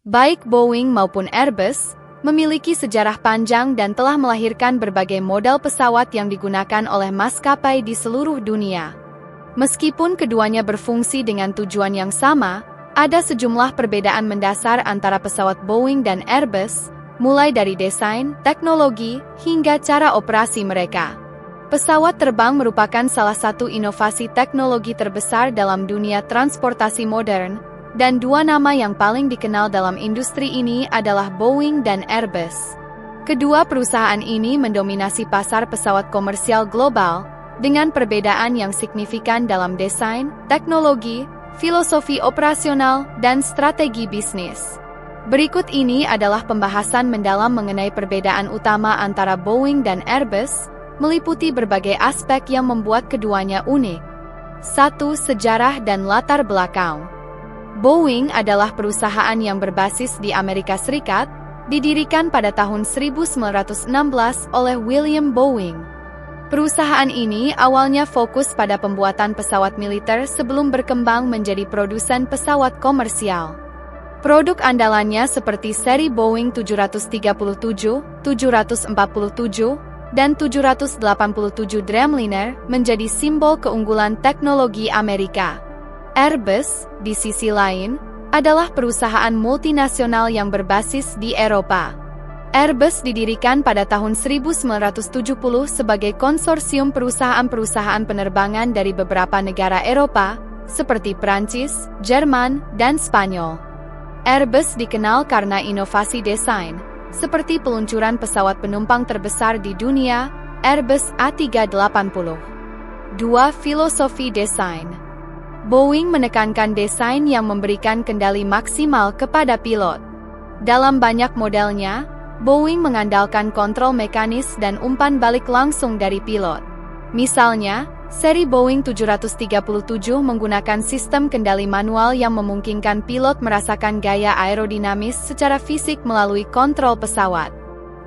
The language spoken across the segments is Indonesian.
Baik Boeing maupun Airbus memiliki sejarah panjang dan telah melahirkan berbagai model pesawat yang digunakan oleh maskapai di seluruh dunia. Meskipun keduanya berfungsi dengan tujuan yang sama, ada sejumlah perbedaan mendasar antara pesawat Boeing dan Airbus, mulai dari desain, teknologi, hingga cara operasi mereka. Pesawat terbang merupakan salah satu inovasi teknologi terbesar dalam dunia transportasi modern, dan dua nama yang paling dikenal dalam industri ini adalah Boeing dan Airbus. Kedua perusahaan ini mendominasi pasar pesawat komersial global, dengan perbedaan yang signifikan dalam desain, teknologi, filosofi operasional, dan strategi bisnis. Berikut ini adalah pembahasan mendalam mengenai perbedaan utama antara Boeing dan Airbus, meliputi berbagai aspek yang membuat keduanya unik. 1. Sejarah dan latar belakang. Boeing adalah perusahaan yang berbasis di Amerika Serikat, didirikan pada tahun 1916 oleh William Boeing. Perusahaan ini awalnya fokus pada pembuatan pesawat militer sebelum berkembang menjadi produsen pesawat komersial. Produk andalannya seperti seri Boeing 737, 747, dan 787 Dreamliner menjadi simbol keunggulan teknologi Amerika. Airbus, di sisi lain, adalah perusahaan multinasional yang berbasis di Eropa. Airbus didirikan pada tahun 1970 sebagai konsorsium perusahaan-perusahaan penerbangan dari beberapa negara Eropa, seperti Prancis, Jerman, dan Spanyol. Airbus dikenal karena inovasi desain, seperti peluncuran pesawat penumpang terbesar di dunia, Airbus A380. 2. Filosofi desain. Boeing menekankan desain yang memberikan kendali maksimal kepada pilot. Dalam banyak modelnya, Boeing mengandalkan kontrol mekanis dan umpan balik langsung dari pilot. Misalnya, seri Boeing 737 menggunakan sistem kendali manual yang memungkinkan pilot merasakan gaya aerodinamis secara fisik melalui kontrol pesawat.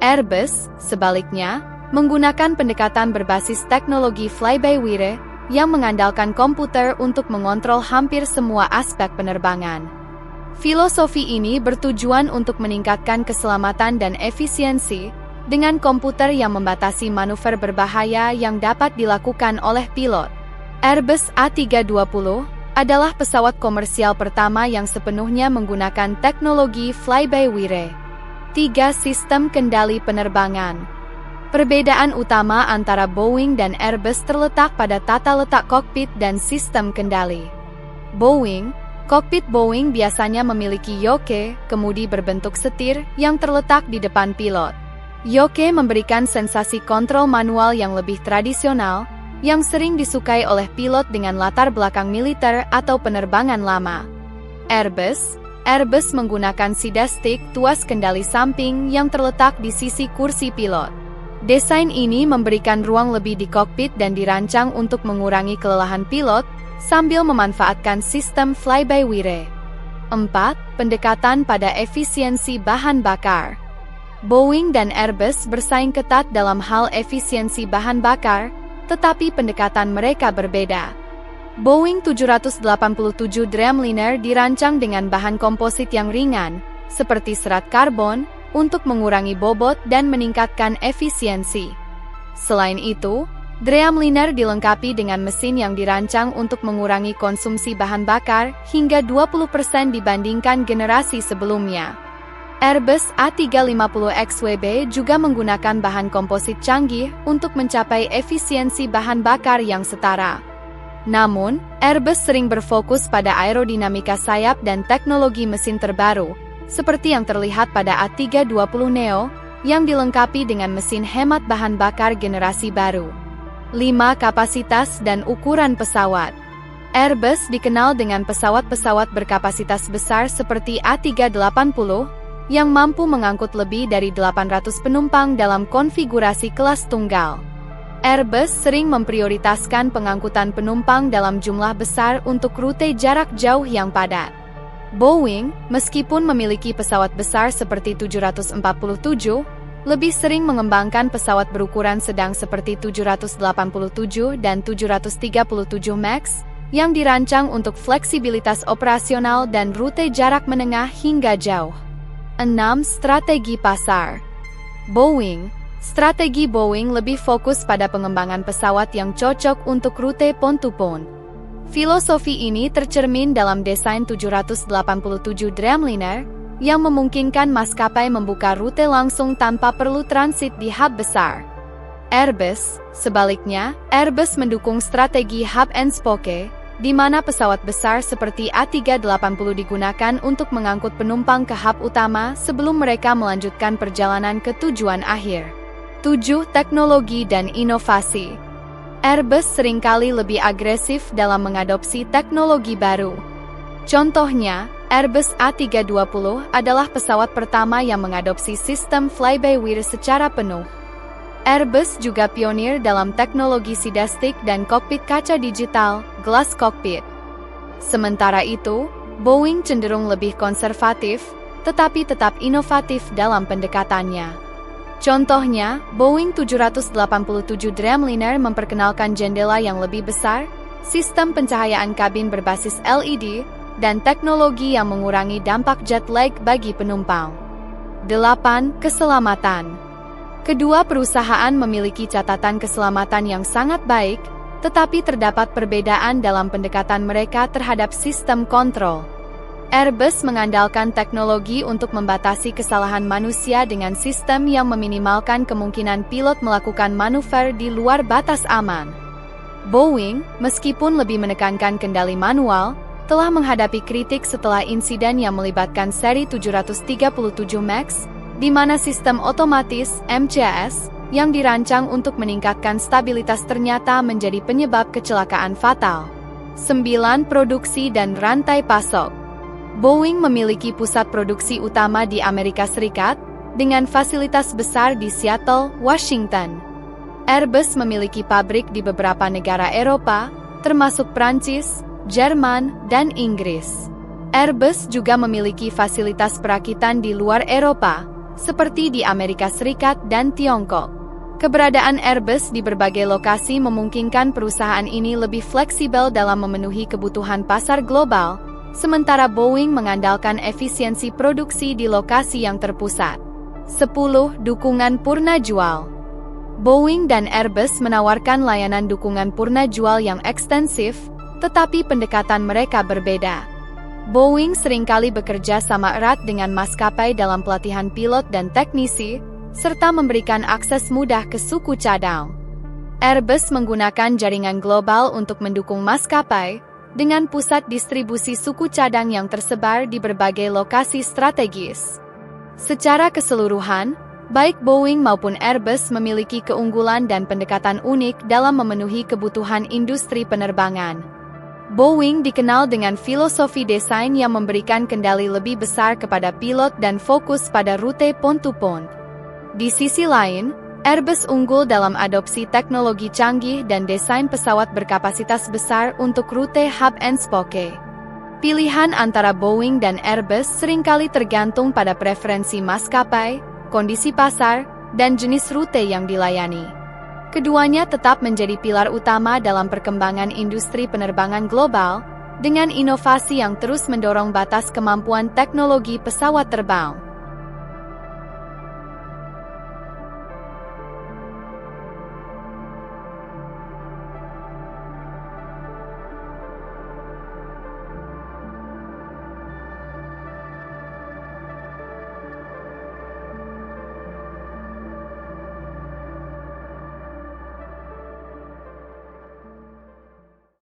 Airbus, sebaliknya, menggunakan pendekatan berbasis teknologi fly-by-wire yang mengandalkan komputer untuk mengontrol hampir semua aspek penerbangan. Filosofi ini bertujuan untuk meningkatkan keselamatan dan efisiensi, dengan komputer yang membatasi manuver berbahaya yang dapat dilakukan oleh pilot. Airbus A320 adalah pesawat komersial pertama yang sepenuhnya menggunakan teknologi fly-by-wire. 3. Sistem kendali penerbangan. Perbedaan utama antara Boeing dan Airbus terletak pada tata letak kokpit dan sistem kendali. Kokpit Boeing biasanya memiliki yoke, kemudi berbentuk setir, yang terletak di depan pilot. Yoke memberikan sensasi kontrol manual yang lebih tradisional, yang sering disukai oleh pilot dengan latar belakang militer atau penerbangan lama. Airbus menggunakan sida stick tuas kendali samping yang terletak di sisi kursi pilot. Desain ini memberikan ruang lebih di kokpit dan dirancang untuk mengurangi kelelahan pilot, sambil memanfaatkan sistem fly-by-wire. 4. Pendekatan pada efisiensi bahan bakar. Boeing dan Airbus bersaing ketat dalam hal efisiensi bahan bakar, tetapi pendekatan mereka berbeda. Boeing 787 Dreamliner dirancang dengan bahan komposit yang ringan, seperti serat karbon, untuk mengurangi bobot dan meningkatkan efisiensi. Selain itu, Dreamliner dilengkapi dengan mesin yang dirancang untuk mengurangi konsumsi bahan bakar hingga 20% dibandingkan generasi sebelumnya. Airbus A350XWB juga menggunakan bahan komposit canggih untuk mencapai efisiensi bahan bakar yang setara. Namun, Airbus sering berfokus pada aerodinamika sayap dan teknologi mesin terbaru, seperti yang terlihat pada A320neo, yang dilengkapi dengan mesin hemat bahan bakar generasi baru. 5. Kapasitas dan ukuran pesawat. Airbus dikenal dengan pesawat-pesawat berkapasitas besar seperti A380, yang mampu mengangkut lebih dari 800 penumpang dalam konfigurasi kelas tunggal. Airbus sering memprioritaskan pengangkutan penumpang dalam jumlah besar untuk rute jarak jauh yang padat. Boeing, meskipun memiliki pesawat besar seperti 747, lebih sering mengembangkan pesawat berukuran sedang seperti 787 dan 737 MAX, yang dirancang untuk fleksibilitas operasional dan rute jarak menengah hingga jauh. 6. Strategi pasar. Strategi Boeing lebih fokus pada pengembangan pesawat yang cocok untuk rute point-to-point. Filosofi ini tercermin dalam desain 787 Dreamliner, yang memungkinkan maskapai membuka rute langsung tanpa perlu transit di hub besar. Sebaliknya, Airbus mendukung strategi hub and spoke, di mana pesawat besar seperti A380 digunakan untuk mengangkut penumpang ke hub utama sebelum mereka melanjutkan perjalanan ke tujuan akhir. 7. Teknologi dan inovasi. Airbus seringkali lebih agresif dalam mengadopsi teknologi baru. Contohnya, Airbus A320 adalah pesawat pertama yang mengadopsi sistem fly-by-wire secara penuh. Airbus juga pionir dalam teknologi sidastik dan kokpit kaca digital, glass cockpit. Sementara itu, Boeing cenderung lebih konservatif, tetapi tetap inovatif dalam pendekatannya. Contohnya, Boeing 787 Dreamliner memperkenalkan jendela yang lebih besar, sistem pencahayaan kabin berbasis LED, dan teknologi yang mengurangi dampak jet lag bagi penumpang. 8. Keselamatan. Kedua perusahaan memiliki catatan keselamatan yang sangat baik, tetapi terdapat perbedaan dalam pendekatan mereka terhadap sistem kontrol. Airbus mengandalkan teknologi untuk membatasi kesalahan manusia dengan sistem yang meminimalkan kemungkinan pilot melakukan manuver di luar batas aman. Boeing, meskipun lebih menekankan kendali manual, telah menghadapi kritik setelah insiden yang melibatkan seri 737 MAX, di mana sistem otomatis (MCAS) yang dirancang untuk meningkatkan stabilitas ternyata menjadi penyebab kecelakaan fatal. 9. Produksi dan rantai pasok. Boeing memiliki pusat produksi utama di Amerika Serikat, dengan fasilitas besar di Seattle, Washington. Airbus memiliki pabrik di beberapa negara Eropa, termasuk Prancis, Jerman, dan Inggris. Airbus juga memiliki fasilitas perakitan di luar Eropa, seperti di Amerika Serikat dan Tiongkok. Keberadaan Airbus di berbagai lokasi memungkinkan perusahaan ini lebih fleksibel dalam memenuhi kebutuhan pasar global, sementara Boeing mengandalkan efisiensi produksi di lokasi yang terpusat. 10. Dukungan purna jual. Boeing dan Airbus menawarkan layanan dukungan purna jual yang ekstensif, tetapi pendekatan mereka berbeda. Boeing seringkali bekerja sama erat dengan maskapai dalam pelatihan pilot dan teknisi, serta memberikan akses mudah ke suku cadang. Airbus menggunakan jaringan global untuk mendukung maskapai, dengan pusat distribusi suku cadang yang tersebar di berbagai lokasi strategis. Secara keseluruhan, baik Boeing maupun Airbus memiliki keunggulan dan pendekatan unik dalam memenuhi kebutuhan industri penerbangan. Boeing dikenal dengan filosofi desain yang memberikan kendali lebih besar kepada pilot dan fokus pada rute point-to-point. Di sisi lain, Airbus unggul dalam adopsi teknologi canggih dan desain pesawat berkapasitas besar untuk rute hub and spoke. Pilihan antara Boeing dan Airbus seringkali tergantung pada preferensi maskapai, kondisi pasar, dan jenis rute yang dilayani. Keduanya tetap menjadi pilar utama dalam perkembangan industri penerbangan global, dengan inovasi yang terus mendorong batas kemampuan teknologi pesawat terbang.